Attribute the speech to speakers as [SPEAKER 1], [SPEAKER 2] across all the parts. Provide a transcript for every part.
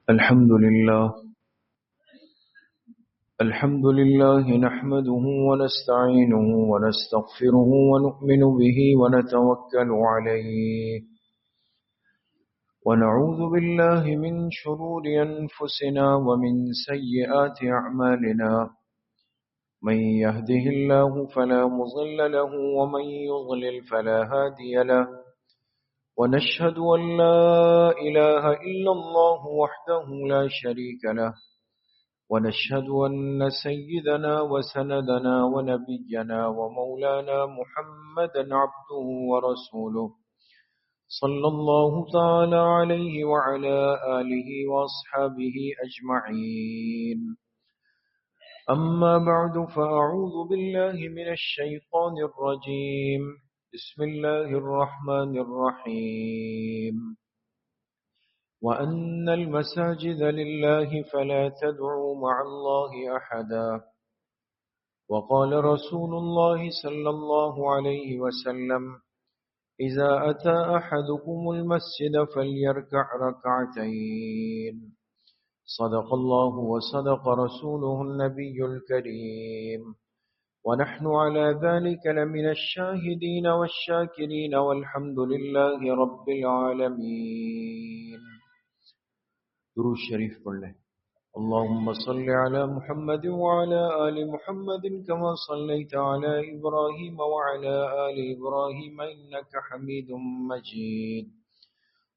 [SPEAKER 1] الحمد لله نحمده ونستعينه ونستغفره ونؤمن به ونتوكل عليه ونعوذ بالله من شرور أنفسنا ومن سيئات أعمالنا من يهده الله فلا مضل له ومن يضلل فلا هادي له ونشهد أن لا إله إلا الله وحده لا شريك له ونشهد أن سيدنا وسندنا ونبينا ومولانا محمدا عبده ورسوله صلى الله تعالى عليه وعلى آله وأصحابه أجمعين أما بعد فأعوذ بالله من الشيطان الرجيم بسم الله الرحمن الرحيم وأن المساجد لله فلا تدعوا مع الله أحدا وقال رسول الله صلى الله عليه وسلم إذا أتى أحدكم المسجد فليركع ركعتين صدق الله وصدق رسوله النبي الكريم ونحن على ذلك لمن الشاهدين والشاكرين والحمد لله رب العالمين. درود شریف پڑھ لیں. اللهم صل على محمد وعلى آل محمد كما صليت على إبراهيم وعلى آل إبراهيم إنك حميد مجيد.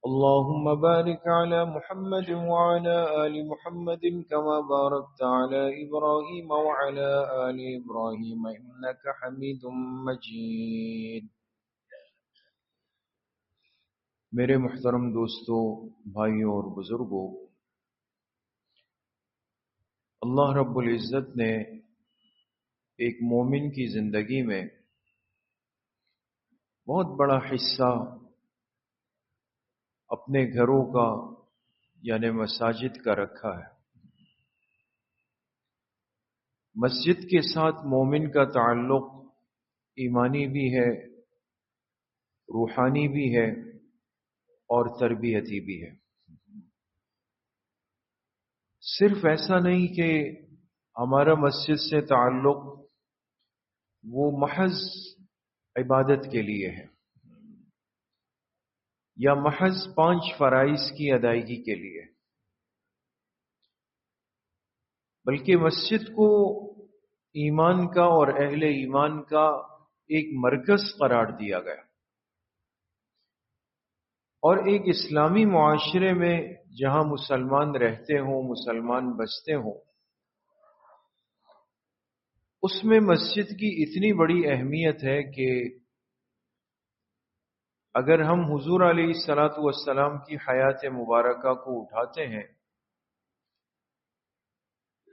[SPEAKER 1] اللهم بارك على محمد وعلى آل محمد كما باركت على إبراهيم وعلى آل إبراهيم إنك حميد مجيد. میرے محترم دوستو، بھائیوں اور بزرگوں، اللہ رب العزت نے ایک مومن کی زندگی میں بہت بڑا حصہ اپنے گھروں کا یعنی مساجد کا رکھا ہے. مسجد کے ساتھ مومن کا تعلق ایمانی بھی ہے، روحانی بھی ہے اور تربیتی بھی ہے. صرف ایسا نہیں کہ ہمارا مسجد سے تعلق وہ محض عبادت کے لیے ہے یا محض 5 فرائض کی ادائیگی کے لیے، بلکہ مسجد کو ایمان کا اور اہل ایمان کا ایک مرکز قرار دیا گیا. اور ایک اسلامی معاشرے میں جہاں مسلمان رہتے ہوں، مسلمان بستے ہوں، اس میں مسجد کی اتنی بڑی اہمیت ہے کہ اگر ہم حضور علیہ الصلاۃ والسلام کی حیات مبارکہ کو اٹھاتے ہیں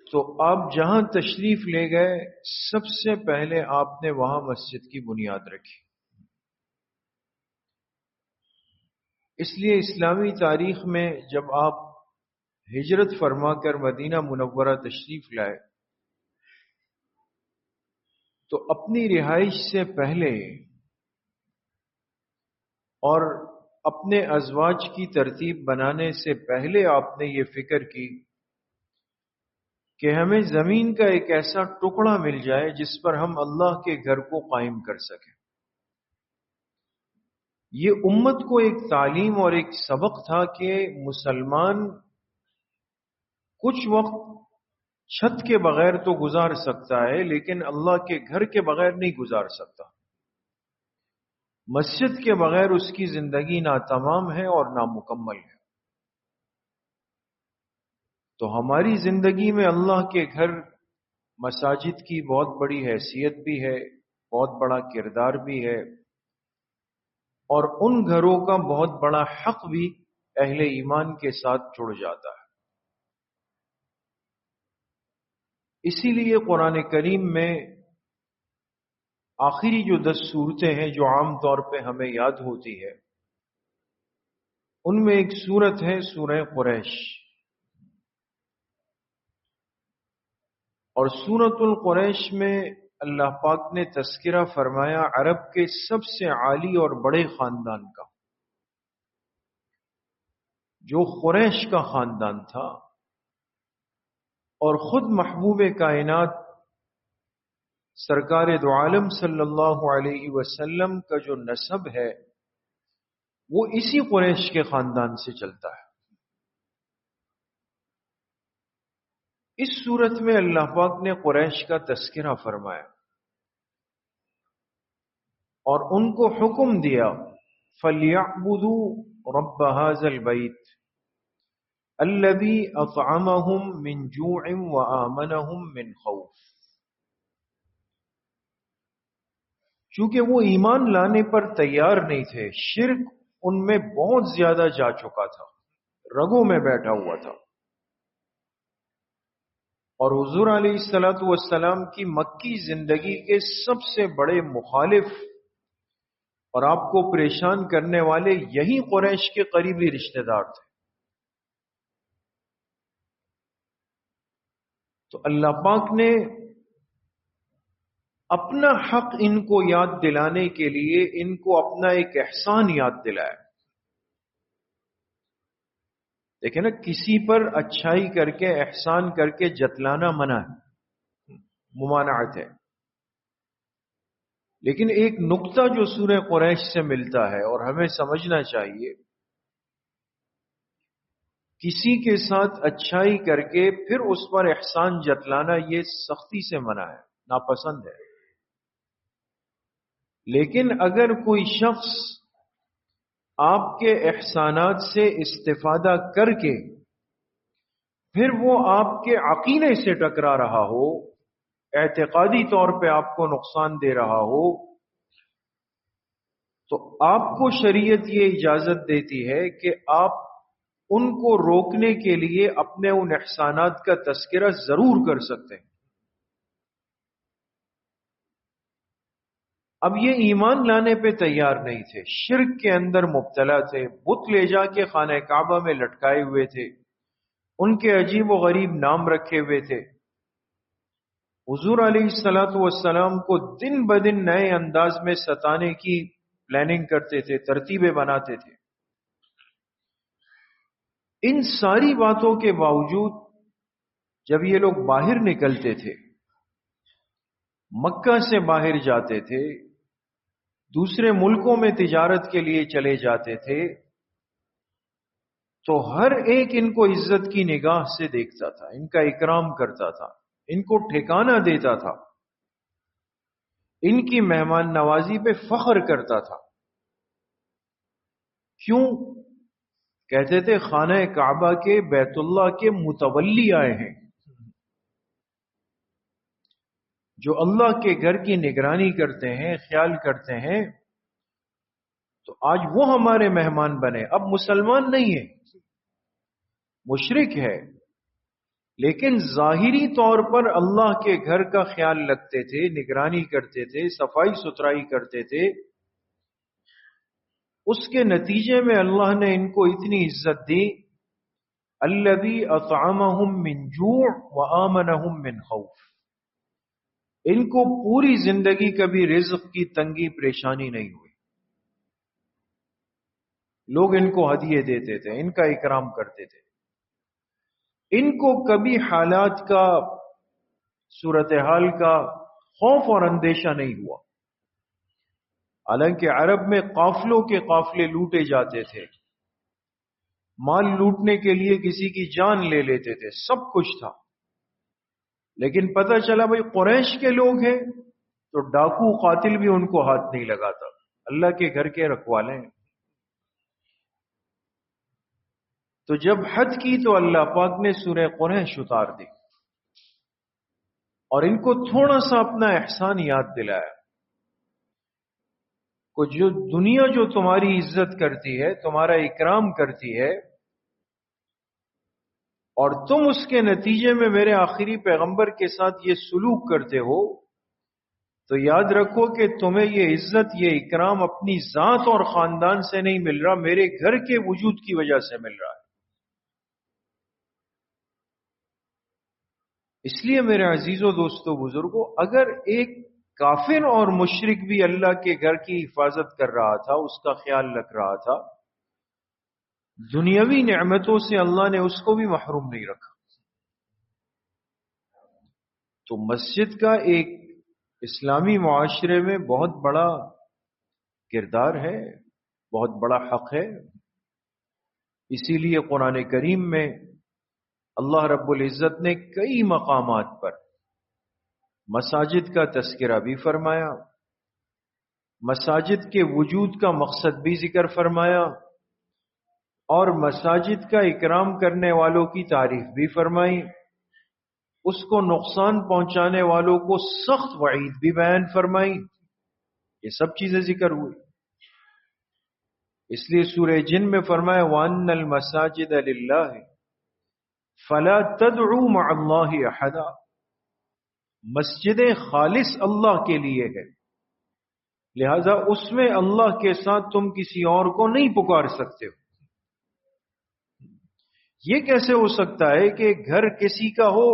[SPEAKER 1] تو آپ جہاں تشریف لے گئے سب سے پہلے آپ نے وہاں مسجد کی بنیاد رکھی. اس لیے اسلامی تاریخ میں جب آپ ہجرت فرما کر مدینہ منورہ تشریف لائے تو اپنی رہائش سے پہلے اور اپنے ازواج کی ترتیب بنانے سے پہلے آپ نے یہ فکر کی کہ ہمیں زمین کا ایک ایسا ٹکڑا مل جائے جس پر ہم اللہ کے گھر کو قائم کر سکیں. یہ امت کو ایک تعلیم اور ایک سبق تھا کہ مسلمان کچھ وقت چھت کے بغیر تو گزار سکتا ہے لیکن اللہ کے گھر کے بغیر نہیں گزار سکتا. مسجد کے بغیر اس کی زندگی ناتمام ہے اور نامکمل ہے. تو ہماری زندگی میں اللہ کے گھر مساجد کی بہت بڑی حیثیت بھی ہے، بہت بڑا کردار بھی ہے، اور ان گھروں کا بہت بڑا حق بھی اہل ایمان کے ساتھ جڑ جاتا ہے. اسی لیے قرآن کریم میں آخری جو 10 سورتیں ہیں جو عام طور پہ ہمیں یاد ہوتی ہے، ان میں ایک سورت ہے سورہ قریش. اور سورۃ القریش میں اللہ پاک نے تذکرہ فرمایا عرب کے سب سے عالی اور بڑے خاندان کا. جو قریش کا خاندان تھا اور خود محبوب کائنات سرکار دو عالم صلی اللہ علیہ وسلم کا جو نسب ہے وہ اسی قریش کے خاندان سے چلتا ہے. اس صورت میں اللہ پاک نے قریش کا تذکرہ فرمایا اور ان کو حکم دیا فَلْيَعْبُدُوا رَبَّ هَذَا الْبَيْتِ الَّذِي أَطْعَمَهُم مِّن جُوعٍ وَآمَنَهُم مِّن خَوْفٍ. چونکہ وہ ایمان لانے پر تیار نہیں تھے، شرک ان میں بہت زیادہ جا چکا تھا، رگوں میں بیٹھا ہوا تھا، اور حضور علیہ الصلوۃ والسلام کی مکی زندگی کے سب سے بڑے مخالف اور آپ کو پریشان کرنے والے یہی قریش کے قریبی رشتہ دار تھے. تو اللہ پاک نے اپنا حق ان کو یاد دلانے کے لیے ان کو اپنا ایک احسان یاد دلایا. دیکھیں نا، کسی پر اچھائی کر کے احسان کر کے جتلانا منع ہے، ممانعت ہے. لیکن ایک نقطہ جو سورہ قریش سے ملتا ہے اور ہمیں سمجھنا چاہیے، کسی کے ساتھ اچھائی کر کے پھر اس پر احسان جتلانا یہ سختی سے منع ہے، ناپسند ہے. لیکن اگر کوئی شخص آپ کے احسانات سے استفادہ کر کے پھر وہ آپ کے عقیدے سے ٹکرا رہا ہو، اعتقادی طور پہ آپ کو نقصان دے رہا ہو، تو آپ کو شریعت یہ اجازت دیتی ہے کہ آپ ان کو روکنے کے لیے اپنے ان احسانات کا تذکرہ ضرور کر سکتے ہیں. اب یہ ایمان لانے پہ تیار نہیں تھے، شرک کے اندر مبتلا تھے، بت لے جا کے خانہ کعبہ میں لٹکائے ہوئے تھے، ان کے عجیب و غریب نام رکھے ہوئے تھے. حضور علیہ الصلوۃ والسلام کو دن بدن نئے انداز میں ستانے کی پلاننگ کرتے تھے، ترتیبیں بناتے تھے. ان ساری باتوں کے باوجود جب یہ لوگ باہر نکلتے تھے، مکہ سے باہر جاتے تھے، دوسرے ملکوں میں تجارت کے لیے چلے جاتے تھے، تو ہر ایک ان کو عزت کی نگاہ سے دیکھتا تھا، ان کا اکرام کرتا تھا، ان کو ٹھکانہ دیتا تھا، ان کی مہمان نوازی پہ فخر کرتا تھا. کیوں؟ کہتے تھے خانہ کعبہ کے، بیت اللہ کے متولی آئے ہیں، جو اللہ کے گھر کی نگرانی کرتے ہیں، خیال کرتے ہیں، تو آج وہ ہمارے مہمان بنے. اب مسلمان نہیں ہے، مشرک ہے، لیکن ظاہری طور پر اللہ کے گھر کا خیال رکھتے تھے، نگرانی کرتے تھے، صفائی ستھرائی کرتے تھے. اس کے نتیجے میں اللہ نے ان کو اتنی عزت دی، الذی اطعمہم من جوع وآمنہم من خوف. ان کو پوری زندگی کبھی رزق کی تنگی پریشانی نہیں ہوئی. لوگ ان کو ہدیے دیتے تھے، ان کا اکرام کرتے تھے. ان کو کبھی حالات کا، صورتحال کا خوف اور اندیشہ نہیں ہوا. حالانکہ عرب میں قافلوں کے قافلے لوٹے جاتے تھے، مال لوٹنے کے لیے کسی کی جان لے لیتے تھے، سب کچھ تھا. لیکن پتہ چلا بھائی قریش کے لوگ ہیں تو ڈاکو قاتل بھی ان کو ہاتھ نہیں لگاتا، اللہ کے گھر کے رکھوالے ہیں. تو جب حد کی تو اللہ پاک نے سورہ قریش اتار دی اور ان کو تھوڑا سا اپنا احسان یاد دلایا کہ جو دنیا جو تمہاری عزت کرتی ہے، تمہارا اکرام کرتی ہے، اور تم اس کے نتیجے میں میرے آخری پیغمبر کے ساتھ یہ سلوک کرتے ہو، تو یاد رکھو کہ تمہیں یہ عزت، یہ اکرام اپنی ذات اور خاندان سے نہیں مل رہا، میرے گھر کے وجود کی وجہ سے مل رہا ہے. اس لیے میرے عزیزوں، دوستوں، بزرگوں، اگر ایک کافر اور مشرک بھی اللہ کے گھر کی حفاظت کر رہا تھا، اس کا خیال رکھ رہا تھا، دنیاوی نعمتوں سے اللہ نے اس کو بھی محروم نہیں رکھا. تو مسجد کا ایک اسلامی معاشرے میں بہت بڑا کردار ہے، بہت بڑا حق ہے. اسی لیے قرآن کریم میں اللہ رب العزت نے کئی مقامات پر مساجد کا تذکرہ بھی فرمایا، مساجد کے وجود کا مقصد بھی ذکر فرمایا، اور مساجد کا اکرام کرنے والوں کی تعریف بھی فرمائی، اس کو نقصان پہنچانے والوں کو سخت وعید بھی بیان فرمائی. یہ سب چیزیں ذکر ہوئی. اس لیے سورہ جن میں فرمایا وَأَنَّ الْمَسَاجِدَ لِلَّهِ فَلَا تَدْعُوا مَعَ اللَّهِ أَحَدًا. مسجدیں خالص اللہ کے لیے ہے، لہذا اس میں اللہ کے ساتھ تم کسی اور کو نہیں پکار سکتے ہو. یہ کیسے ہو سکتا ہے کہ گھر کسی کا ہو،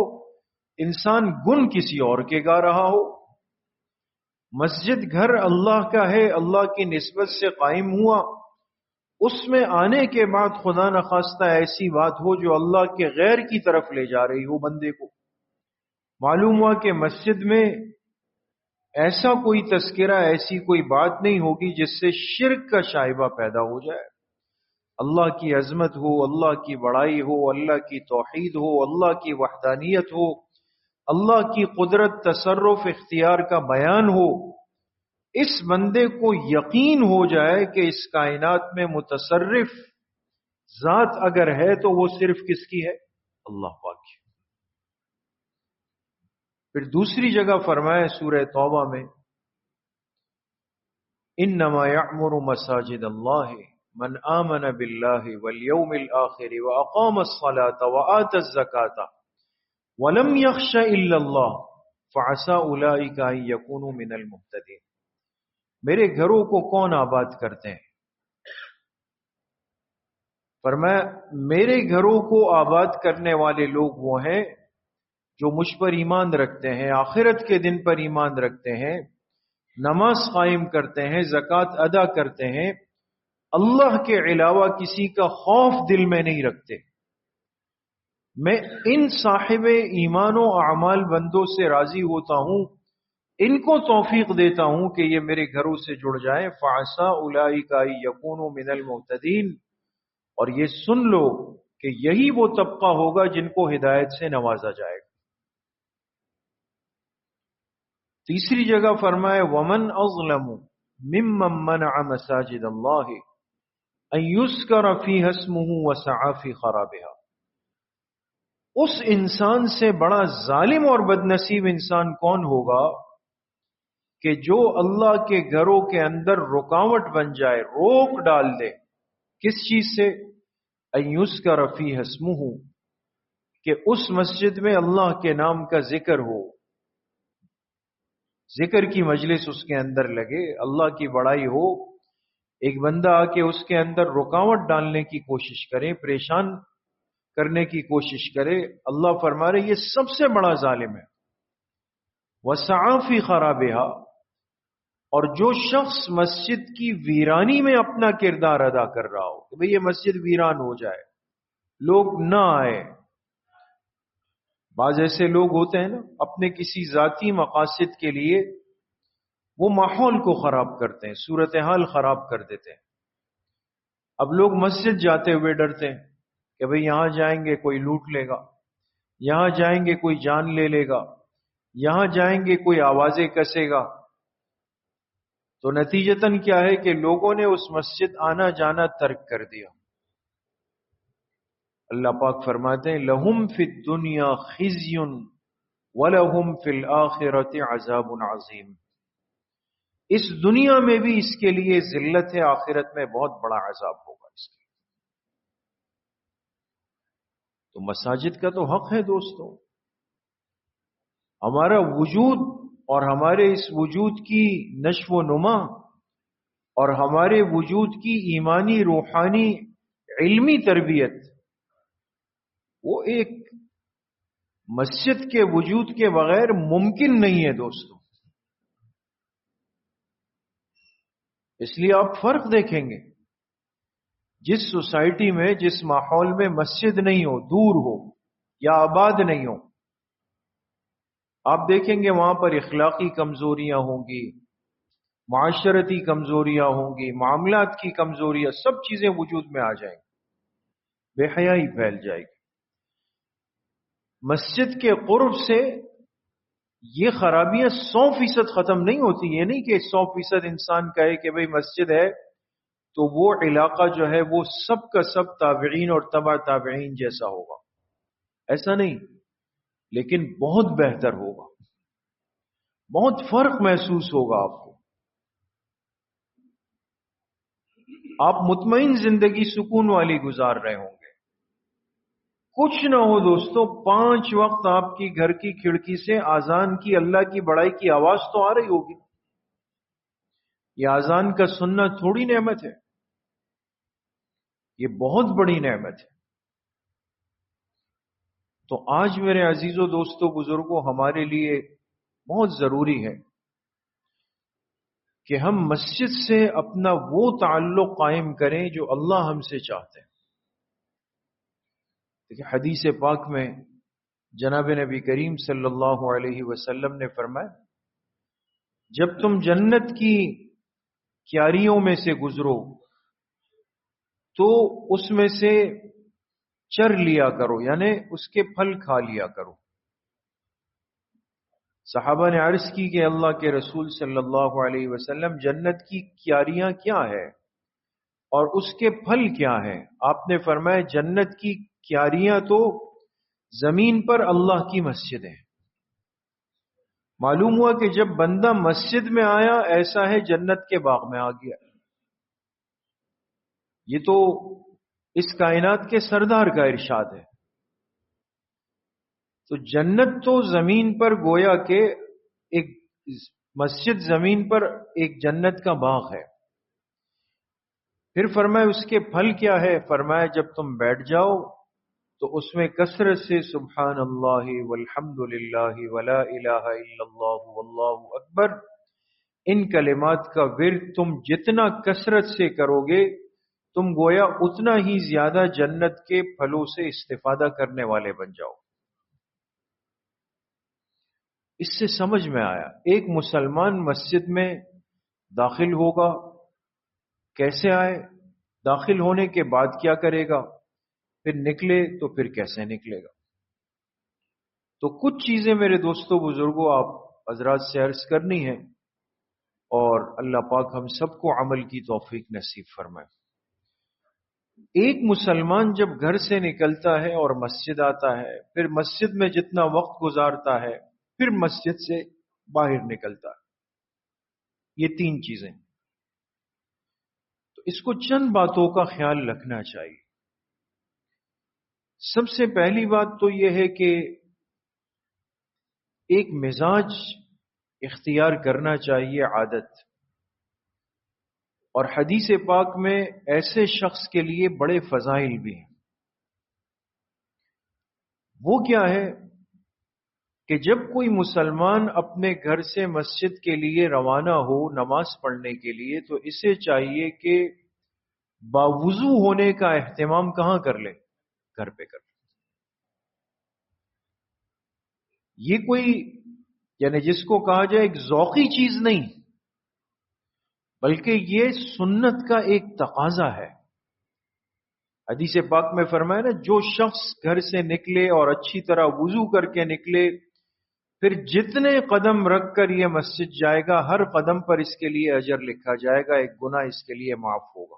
[SPEAKER 1] انسان گن کسی اور کے گا رہا ہو؟ مسجد گھر اللہ کا ہے، اللہ کی نسبت سے قائم ہوا. اس میں آنے کے بعد خدا نخواستہ ایسی بات ہو جو اللہ کے غیر کی طرف لے جا رہی ہو بندے کو، معلوم ہوا کہ مسجد میں ایسا کوئی تذکرہ، ایسی کوئی بات نہیں ہوگی جس سے شرک کا شائبہ پیدا ہو جائے. اللہ کی عظمت ہو، اللہ کی بڑائی ہو، اللہ کی توحید ہو، اللہ کی وحدانیت ہو، اللہ کی قدرت، تصرف، اختیار کا بیان ہو. اس بندے کو یقین ہو جائے کہ اس کائنات میں متصرف ذات اگر ہے تو وہ صرف کس کی ہے؟ اللہ پاک کی. پھر دوسری جگہ فرمایا سورہ توبہ میں انما یعمر مساجد اللہ من آمن باللہ والیوم الآخر واقام الصلاة وآت الزکاة ولم یخش الا اللہ فعسى اولئک ان یکونوا من المہتدین. میرے گھروں کو کون آباد کرتے ہیں؟ فرمایا میرے گھروں کو آباد کرنے والے لوگ وہ ہیں جو مجھ پر ایمان رکھتے ہیں، آخرت کے دن پر ایمان رکھتے ہیں، نماز قائم کرتے ہیں، زکوٰۃ ادا کرتے ہیں، اللہ کے علاوہ کسی کا خوف دل میں نہیں رکھتے. میں ان صاحب ایمان و اعمال بندوں سے راضی ہوتا ہوں، ان کو توفیق دیتا ہوں کہ یہ میرے گھروں سے جڑ جائیں. فعسى اولئک ان یکونوا من المہتدین. اور یہ سن لو کہ یہی وہ طبقہ ہوگا جن کو ہدایت سے نوازا جائے گا. تیسری جگہ فرمائے ومن اظلم ممن منع مساجد اللہ ان یذکر فیہا اسمہ وسعی فی خرابها. اس انسان سے بڑا ظالم اور بدنصیب انسان کون ہوگا کہ جو اللہ کے گھروں کے اندر رکاوٹ بن جائے، روک ڈال دے. کس چیز سے؟ ان یذکر فیہا اسمہ، کہ اس مسجد میں اللہ کے نام کا ذکر ہو، ذکر کی مجلس اس کے اندر لگے، اللہ کی بڑائی ہو. ایک بندہ آ کے اس کے اندر رکاوٹ ڈالنے کی کوشش کرے، پریشان کرنے کی کوشش کرے، اللہ فرما رہے یہ سب سے بڑا ظالم ہے. وسعی فی خرابہا. اور جو شخص مسجد کی ویرانی میں اپنا کردار ادا کر رہا ہو کہ بھئی یہ مسجد ویران ہو جائے، لوگ نہ آئے. بعض ایسے لوگ ہوتے ہیں نا، اپنے کسی ذاتی مقاصد کے لیے وہ ماحول کو خراب کرتے ہیں، صورتحال خراب کر دیتے ہیں. اب لوگ مسجد جاتے ہوئے ڈرتے ہیں کہ بھئی یہاں جائیں گے کوئی لوٹ لے گا، یہاں جائیں گے کوئی جان لے لے گا، یہاں جائیں گے کوئی آوازیں کسے گا. تو نتیجتاً کیا ہے کہ لوگوں نے اس مسجد آنا جانا ترک کر دیا. اللہ پاک فرماتے ہیں لہم فی الدنیا خزی ولہم فی الآخرۃ عذاب عظیم. اس دنیا میں بھی اس کے لیے ذلت ہے، آخرت میں بہت بڑا عذاب ہوگا اس کے. تو مساجد کا تو حق ہے دوستو. ہمارا وجود اور ہمارے اس وجود کی نشو و نما اور ہمارے وجود کی ایمانی، روحانی، علمی تربیت، وہ ایک مسجد کے وجود کے بغیر ممکن نہیں ہے دوستو. اس لیے آپ فرق دیکھیں گے، جس سوسائٹی میں، جس ماحول میں مسجد نہیں ہو، دور ہو یا آباد نہیں ہو، آپ دیکھیں گے وہاں پر اخلاقی کمزوریاں ہوں گی، معاشرتی کمزوریاں ہوں گی، معاملات کی کمزوریاں، سب چیزیں وجود میں آ جائیں گی، بے حیائی پھیل جائے گی۔ مسجد کے قرب سے یہ خرابیاں 100% ختم نہیں ہوتی۔ یہ نہیں کہ 100% انسان کہے کہ بھئی مسجد ہے تو وہ علاقہ جو ہے وہ سب کا سب تابعین اور تبع تابعین جیسا ہوگا، ایسا نہیں، لیکن بہت بہتر ہوگا، بہت فرق محسوس ہوگا آپ کو، آپ مطمئن زندگی سکون والی گزار رہے ہوں گے۔ کچھ نہ ہو دوستو، 5 وقت آپ کی گھر کی کھڑکی سے اذان کی، اللہ کی بڑائی کی آواز تو آ رہی ہوگی۔ یہ اذان کا سننا تھوڑی نعمت ہے، یہ بہت بڑی نعمت ہے۔ تو آج میرے عزیزوں، دوستوں، بزرگوں، ہمارے لیے بہت ضروری ہے کہ ہم مسجد سے اپنا وہ تعلق قائم کریں جو اللہ ہم سے چاہتے ہیں۔ دیکھیں حدیث پاک میں جناب نبی کریم صلی اللہ علیہ وسلم نے فرمایا، جب تم جنت کی کیاریوں میں سے گزرو تو اس میں سے چر لیا کرو، یعنی اس کے پھل کھا لیا کرو۔ صحابہ نے عرض کی کہ اللہ کے رسول صلی اللہ علیہ وسلم، جنت کی کیاریاں کیا ہے اور اس کے پھل کیا ہیں؟ آپ نے فرمایا جنت کی کیاریاں تو زمین پر اللہ کی مسجد ہیں۔ معلوم ہوا کہ جب بندہ مسجد میں آیا ایسا ہے جنت کے باغ میں آ گیا۔ یہ تو اس کائنات کے سردار کا ارشاد ہے۔ تو جنت تو زمین پر گویا کہ ایک مسجد زمین پر ایک جنت کا باغ ہے۔ پھر فرمایا اس کے پھل کیا ہے؟ فرمایا جب تم بیٹھ جاؤ تو اس میں کثرت سے سبحان اللہ والحمد للہ ولا الہ الا اللہ واللہ اکبر، ان کلمات کا ورد تم جتنا کثرت سے کرو گے تم گویا اتنا ہی زیادہ جنت کے پھلوں سے استفادہ کرنے والے بن جاؤ۔ اس سے سمجھ میں آیا ایک مسلمان مسجد میں داخل ہوگا کیسے آئے، داخل ہونے کے بعد کیا کرے گا، پھر نکلے تو پھر کیسے نکلے گا۔ تو کچھ چیزیں میرے دوستوں بزرگوں آپ حضرات سے عرض کرنی ہے، اور اللہ پاک ہم سب کو عمل کی توفیق نصیب فرمائے۔ ایک مسلمان جب گھر سے نکلتا ہے اور مسجد آتا ہے، پھر مسجد میں جتنا وقت گزارتا ہے، پھر مسجد سے باہر نکلتا ہے، یہ 3 چیزیں، تو اس کو چند باتوں کا خیال رکھنا چاہیے۔ سب سے پہلی بات تو یہ ہے کہ ایک مزاج اختیار کرنا چاہیے، عادت، اور حدیث پاک میں ایسے شخص کے لیے بڑے فضائل بھی ہیں۔ وہ کیا ہے کہ جب کوئی مسلمان اپنے گھر سے مسجد کے لیے روانہ ہو نماز پڑھنے کے لیے، تو اسے چاہیے کہ باوضو ہونے کا اہتمام کہاں کر لے؟ گھر پہ کر لے۔ یہ کوئی یعنی جس کو کہا جائے ایک ذوقی چیز نہیں، بلکہ یہ سنت کا ایک تقاضا ہے۔ حدیث پاک میں فرمایا نا، جو شخص گھر سے نکلے اور اچھی طرح وضو کر کے نکلے، پھر جتنے قدم رکھ کر یہ مسجد جائے گا، ہر قدم پر اس کے لیے اجر لکھا جائے گا، ایک گناہ اس کے لیے معاف ہوگا،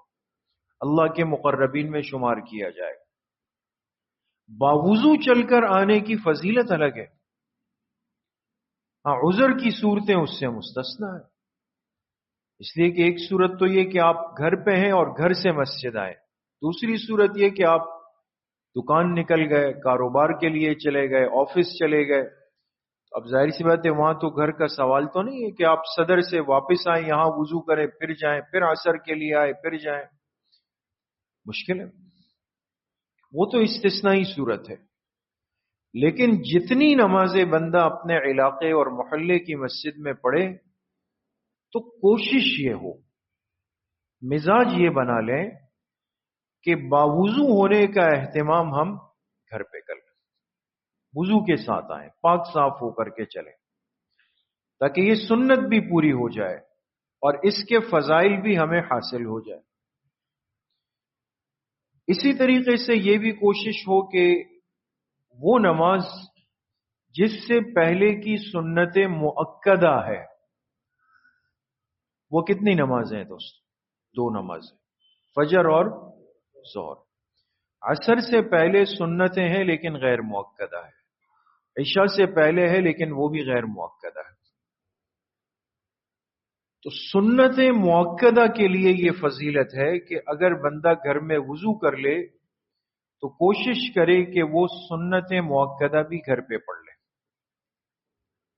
[SPEAKER 1] اللہ کے مقربین میں شمار کیا جائے گا۔ باوضو چل کر آنے کی فضیلت الگ ہے، ہاں عذر کی صورتیں اس سے مستثنا ہے، اس لیے کہ ایک صورت تو یہ کہ آپ گھر پہ ہیں اور گھر سے مسجد آئے، دوسری صورت یہ کہ آپ دکان نکل گئے، کاروبار کے لیے چلے گئے، آفس چلے گئے، اب ظاہر سی بات ہے وہاں تو گھر کا سوال تو نہیں ہے کہ آپ صدر سے واپس آئیں، یہاں وضو کریں پھر جائیں، پھر عصر کے لیے آئے پھر جائیں، مشکل ہے، وہ تو استثنائی صورت ہے۔ لیکن جتنی نمازیں بندہ اپنے علاقے اور محلے کی مسجد میں پڑھے، تو کوشش یہ ہو، مزاج یہ بنا لیں کہ باوضو ہونے کا اہتمام ہم گھر پہ کر لیں، وضو کے ساتھ آئیں، پاک صاف ہو کر کے چلیں، تاکہ یہ سنت بھی پوری ہو جائے اور اس کے فضائل بھی ہمیں حاصل ہو جائے۔ اسی طریقے سے یہ بھی کوشش ہو کہ وہ نماز جس سے پہلے کی سنت مؤکدہ ہے، وہ کتنی نمازیں ہیں دوست؟ 2 نمازیں، فجر اور ظہر۔ عصر سے پہلے سنتیں ہیں لیکن غیر مؤکدہ ہے، عشاء سے پہلے ہے لیکن وہ بھی غیر مؤکدہ ہے۔ تو سنت مؤکدہ کے لیے یہ فضیلت ہے کہ اگر بندہ گھر میں وضو کر لے تو کوشش کرے کہ وہ سنت مؤکدہ بھی گھر پہ پڑھ لے،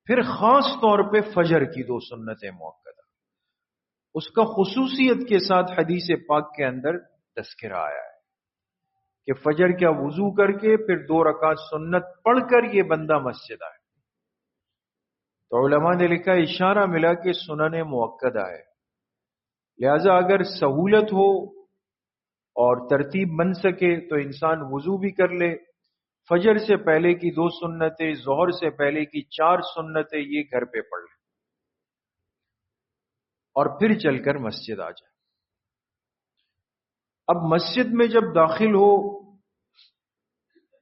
[SPEAKER 1] پھر خاص طور پہ فجر کی 2 سنتیں مؤکدہ، اس کا خصوصیت کے ساتھ حدیث پاک کے اندر تذکرہ آیا ہے کہ فجر کیا وضو کر کے پھر 2 رکعت سنت پڑھ کر یہ بندہ مسجد آئے۔ تو علماء نے لکھا، اشارہ ملا کہ سنن مؤکدہ ہے، لہذا اگر سہولت ہو اور ترتیب بن سکے تو انسان وضو بھی کر لے، فجر سے پہلے کی 2 سنتیں، ظہر سے پہلے کی 4 سنتیں یہ گھر پہ پڑھ لے اور پھر چل کر مسجد آ جائے۔ اب مسجد میں جب داخل ہو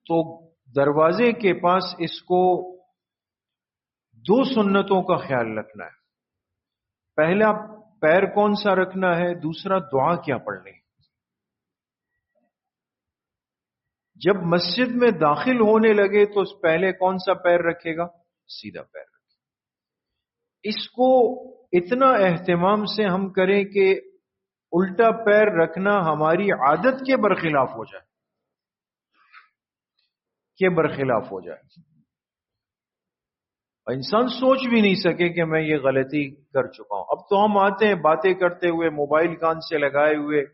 [SPEAKER 1] تو دروازے کے پاس اس کو 2 سنتوں کا خیال رکھنا ہے۔ پہلا پیر کون سا رکھنا ہے، دوسرا دعا کیا پڑھنی ہے۔ جب مسجد میں داخل ہونے لگے تو پہلے کون سا پیر رکھے گا؟ سیدھا پیر رکھے۔ اس کو اتنا اہتمام سے ہم کریں کہ الٹا پیر رکھنا ہماری عادت کے برخلاف ہو جائے، ہو جائے، اور انسان سوچ بھی نہیں سکے کہ میں یہ غلطی کر چکا ہوں۔ اب تو ہم آتے ہیں باتیں کرتے ہوئے، موبائل کان سے لگائے ہوئے،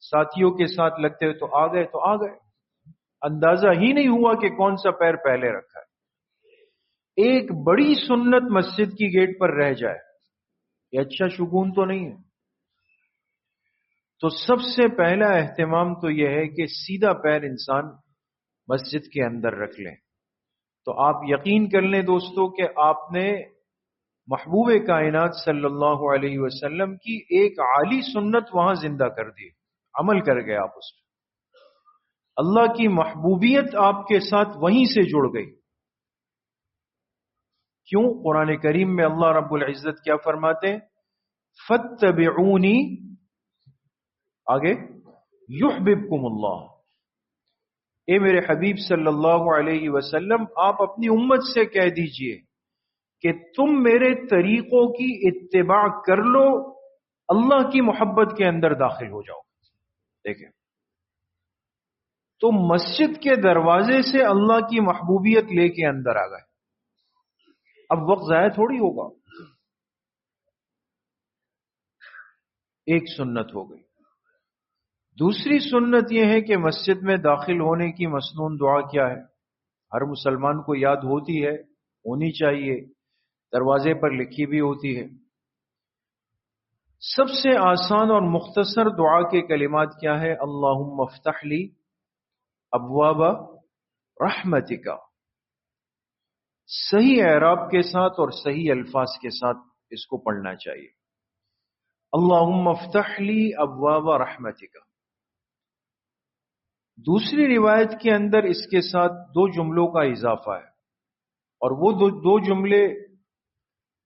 [SPEAKER 1] ساتھیوں کے ساتھ لگتے ہوئے، تو آ گئے، اندازہ ہی نہیں ہوا کہ کون سا پیر پہلے رکھا ہے۔ ایک بڑی سنت مسجد کی گیٹ پر رہ جائے، یہ اچھا شگون تو نہیں ہے۔ تو سب سے پہلا اہتمام تو یہ ہے کہ سیدھا پیر انسان مسجد کے اندر رکھ لیں۔ تو آپ یقین کر لیں دوستو کہ آپ نے محبوب کائنات صلی اللہ علیہ وسلم کی ایک عالی سنت وہاں زندہ کر دی، عمل کر گئے آپ اس پہ۔ اللہ کی محبوبیت آپ کے ساتھ وہیں سے جڑ گئی۔ کیوں؟ قرآن کریم میں اللہ رب العزت کیا فرماتے ہیں؟ فَاتَّبِعُونِي، آگے یحببکم اللہ۔ اے میرے حبیب صلی اللہ علیہ وسلم، آپ اپنی امت سے کہہ دیجئے کہ تم میرے طریقوں کی اتباع کر لو، اللہ کی محبت کے اندر داخل ہو جاؤ۔ دیکھیں، تو مسجد کے دروازے سے اللہ کی محبوبیت لے کے اندر آ گئے۔ اب وقت ضائع تھوڑی ہوگا، ایک سنت ہو گئی۔ دوسری سنت یہ ہے کہ مسجد میں داخل ہونے کی مسنون دعا کیا ہے؟ ہر مسلمان کو یاد ہوتی ہے، ہونی چاہیے، دروازے پر لکھی بھی ہوتی ہے۔ سب سے آسان اور مختصر دعا کے کلمات کیا ہے؟ اللہم افتح لی ابواب رحمتک۔ صحیح اعراب کے ساتھ اور صحیح الفاظ کے ساتھ اس کو پڑھنا چاہیے۔ اللہم افتح لی ابواب رحمتک۔ دوسری روایت کے اندر اس کے ساتھ 2 جملوں کا اضافہ ہے، اور وہ دو جملے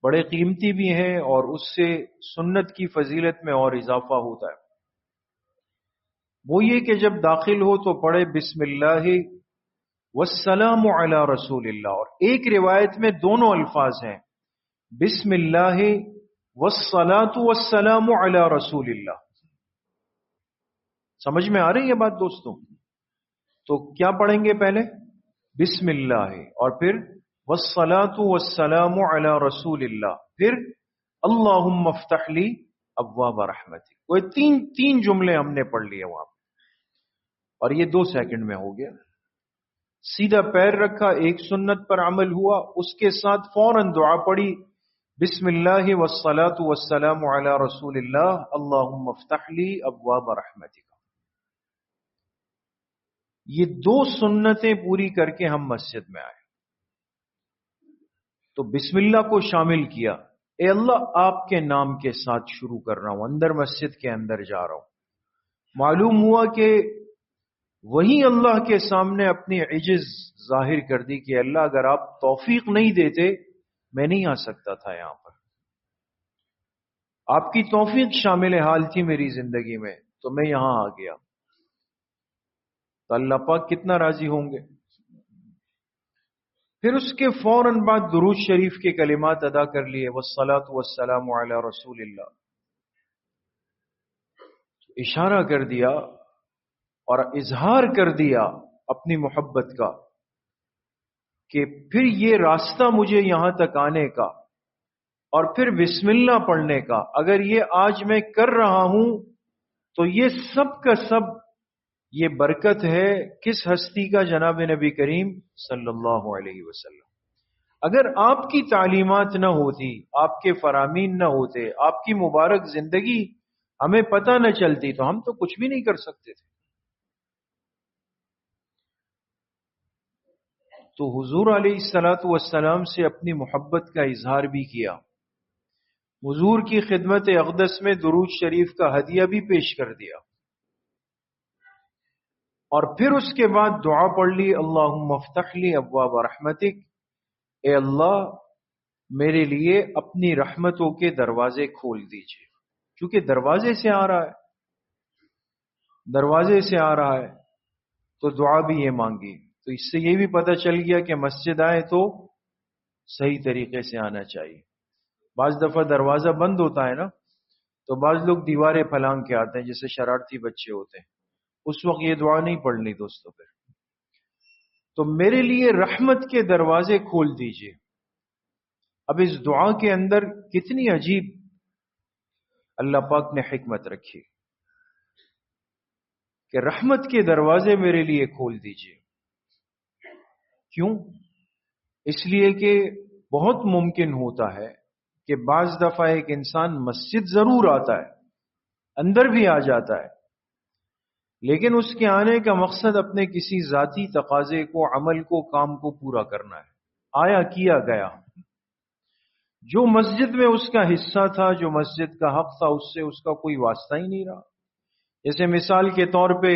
[SPEAKER 1] بڑے قیمتی بھی ہیں، اور اس سے سنت کی فضیلت میں اور اضافہ ہوتا ہے۔ وہ یہ کہ جب داخل ہو تو پڑھے بسم اللہ والسلام علی رسول اللہ، اور ایک روایت میں دونوں الفاظ ہیں، بسم اللہ والصلاۃ والسلام علی رسول اللہ۔ سمجھ میں آ رہی ہے بات دوستوں؟ تو کیا پڑھیں گے؟ پہلے بسم اللہ، اور پھر والصلاۃ والسلام علی رسول اللہ، پھر اللہم افتح لی ابواب رحمتک۔ وہ تین جملے ہم نے پڑھ لیے وہاں، اور یہ 2 سیکنڈ میں ہو گیا۔ سیدھا پیر رکھا، ایک سنت پر عمل ہوا، اس کے ساتھ فوراً دعا پڑھی، بسم اللہ والصلاۃ والسلام علی رسول اللہ، اللہم افتح لی ابواب رحمتک۔ یہ 2 سنتیں پوری کر کے ہم مسجد میں آئے تو بسم اللہ کو شامل کیا. اے اللہ آپ کے نام کے ساتھ شروع کر رہا ہوں, اندر مسجد کے اندر جا رہا ہوں. معلوم ہوا کہ وہی اللہ کے سامنے اپنی عجز ظاہر کر دی کہ اللہ اگر آپ توفیق نہیں دیتے میں نہیں آ سکتا تھا یہاں پر. آپ کی توفیق شامل حال تھی میری زندگی میں تو میں یہاں آ گیا. تو اللہ پاک کتنا راضی ہوں گے. پھر اس کے فوراً بعد درود شریف کے کلمات ادا کر لیے, والصلاۃ والسلام علی رسول اللہ. اشارہ کر دیا اور اظہار کر دیا اپنی محبت کا کہ پھر یہ راستہ مجھے یہاں تک آنے کا اور پھر بسم اللہ پڑھنے کا, اگر یہ آج میں کر رہا ہوں تو یہ سب کا سب یہ برکت ہے کس ہستی کا؟ جناب نبی کریم صلی اللہ علیہ وسلم. اگر آپ کی تعلیمات نہ ہوتی, آپ کے فرامین نہ ہوتے, آپ کی مبارک زندگی ہمیں پتہ نہ چلتی تو ہم تو کچھ بھی نہیں کر سکتے تھے. تو حضور علیہ الصلوۃ والسلام سے اپنی محبت کا اظہار بھی کیا. حضور کی خدمت اقدس میں درود شریف کا ہدیہ بھی پیش کر دیا. اور پھر اس کے بعد دعا پڑھ لی, اللہم افتح لی ابواب رحمتک, اے اللہ میرے لیے اپنی رحمتوں کے دروازے کھول دیجئے. کیونکہ دروازے سے آ رہا ہے, دروازے سے آ رہا ہے تو دعا بھی یہ مانگی. تو اس سے یہ بھی پتہ چل گیا کہ مسجد آئے تو صحیح طریقے سے آنا چاہیے. بعض دفعہ دروازہ بند ہوتا ہے نا, تو بعض لوگ دیواریں پھلانگ کے آتے ہیں جیسے شرارتی بچے ہوتے ہیں. اس وقت یہ دعا نہیں پڑھنی دوستو. پھر تو میرے لیے رحمت کے دروازے کھول دیجئے. اب اس دعا کے اندر کتنی عجیب اللہ پاک نے حکمت رکھی کہ رحمت کے دروازے میرے لیے کھول دیجئے. کیوں؟ اس لیے کہ بہت ممکن ہوتا ہے کہ بعض دفعہ ایک انسان مسجد ضرور آتا ہے, اندر بھی آ جاتا ہے, لیکن اس کے آنے کا مقصد اپنے کسی ذاتی تقاضے کو, عمل کو, کام کو پورا کرنا ہے. آیا کیا گیا. جو مسجد میں اس کا حصہ تھا, جو مسجد کا حق تھا, اس سے اس کا کوئی واسطہ ہی نہیں رہا. جیسے مثال کے طور پہ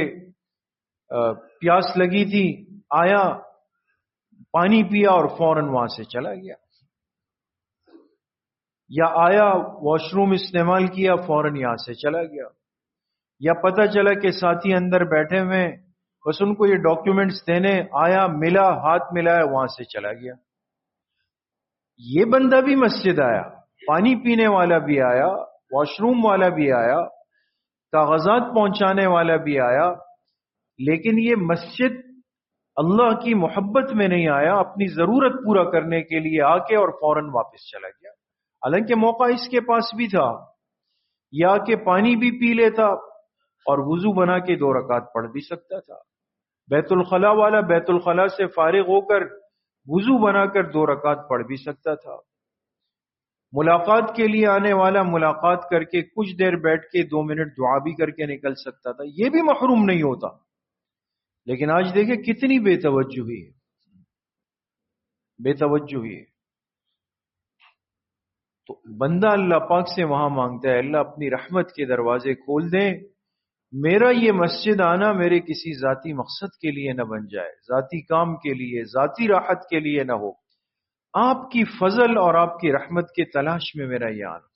[SPEAKER 1] پیاس لگی تھی, آیا پانی پیا اور فوراً وہاں سے چلا گیا, یا آیا واش روم استعمال کیا فوراً یہاں سے چلا گیا, یا پتہ چلا کہ ساتھی اندر بیٹھے ہوئے بس ان کو یہ ڈاکیومنٹس دینے, آیا ملا, ہاتھ ملایا, وہاں سے چلا گیا. یہ بندہ بھی مسجد آیا, پانی پینے والا بھی آیا, واش روم والا بھی آیا, کاغذات پہنچانے والا بھی آیا, لیکن یہ مسجد اللہ کی محبت میں نہیں آیا, اپنی ضرورت پورا کرنے کے لیے آ کے اور فوراً واپس چلا گیا. حالانکہ موقع اس کے پاس بھی تھا, یا کہ پانی بھی پی لیتا اور وضو بنا کے 2 رکعت پڑھ بھی سکتا تھا. بیت الخلاء والا بیت الخلاء سے فارغ ہو کر وضو بنا کر 2 رکعت پڑھ بھی سکتا تھا. ملاقات کے لیے آنے والا ملاقات کر کے کچھ دیر بیٹھ کے 2 منٹ دعا بھی کر کے نکل سکتا تھا, یہ بھی محروم نہیں ہوتا. لیکن آج دیکھیں کتنی بے توجہی ہے, بے توجہی ہے. تو بندہ اللہ پاک سے وہاں مانگتا ہے, اللہ اپنی رحمت کے دروازے کھول دیں, میرا یہ مسجد آنا میرے کسی ذاتی مقصد کے لیے نہ بن جائے, ذاتی کام کے لیے, ذاتی راحت کے لیے نہ ہو, آپ کی فضل اور آپ کی رحمت کے تلاش میں میرا یہ آنا.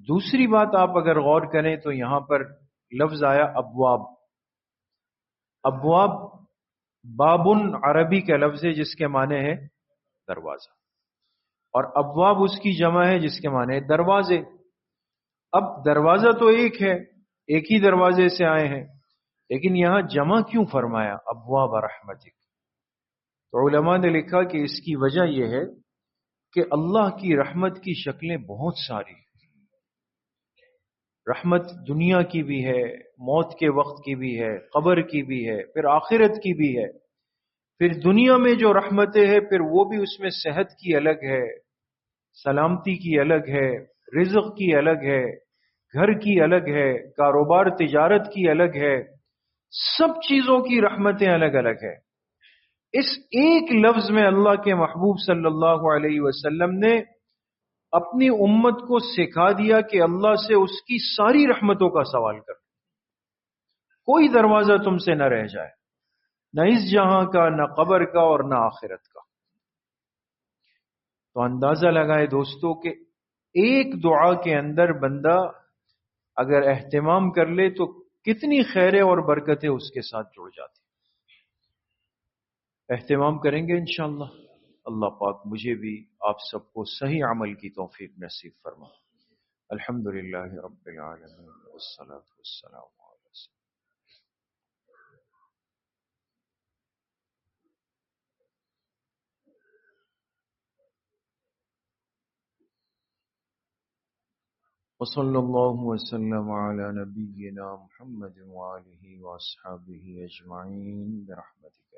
[SPEAKER 1] دوسری بات آپ اگر غور کریں تو یہاں پر لفظ آیا ابواب. ابواب بابن عربی کا لفظ ہے جس کے معنی ہے دروازہ, اور ابواب اس کی جمع ہے جس کے معنی ہے دروازے. اب دروازہ تو ایک ہے, ایک ہی دروازے سے آئے ہیں, لیکن یہاں جمع کیوں فرمایا ابواب رحمتک؟ تو علماء نے لکھا کہ اس کی وجہ یہ ہے کہ اللہ کی رحمت کی شکلیں بہت ساری ہیں. رحمت دنیا کی بھی ہے, موت کے وقت کی بھی ہے, قبر کی بھی ہے, پھر آخرت کی بھی ہے. پھر دنیا میں جو رحمتیں ہیں پھر وہ بھی اس میں صحت کی الگ ہے, سلامتی کی الگ ہے, رزق کی الگ ہے, گھر کی الگ ہے، کاروبار تجارت کی الگ ہے، سب چیزوں کی رحمتیں الگ الگ ہے۔ اس ایک لفظ میں اللہ کے محبوب صلی اللہ علیہ وسلم نے اپنی امت کو سکھا دیا کہ اللہ سے اس کی ساری رحمتوں کا سوال کر، کوئی دروازہ تم سے نہ رہ جائے، نہ اس جہاں کا، نہ قبر کا، اور نہ آخرت کا۔ تو اندازہ لگائے دوستو کہ ایک دعا کے اندر بندہ اگر اہتمام کر لے تو کتنی خیریں اور برکتیں اس کے ساتھ جڑ جاتی۔ اہتمام کریں گے انشاءاللہ۔ اللہ پاک مجھے بھی آپ سب کو صحیح عمل کی توفیق نصیب فرما۔ الحمدللہ رب العالمین والصلاة والسلام علی سیدنا وصلی اللہ وسلم علی نبینا محمد وآلہ واصحابہ اجمعین برحمتک۔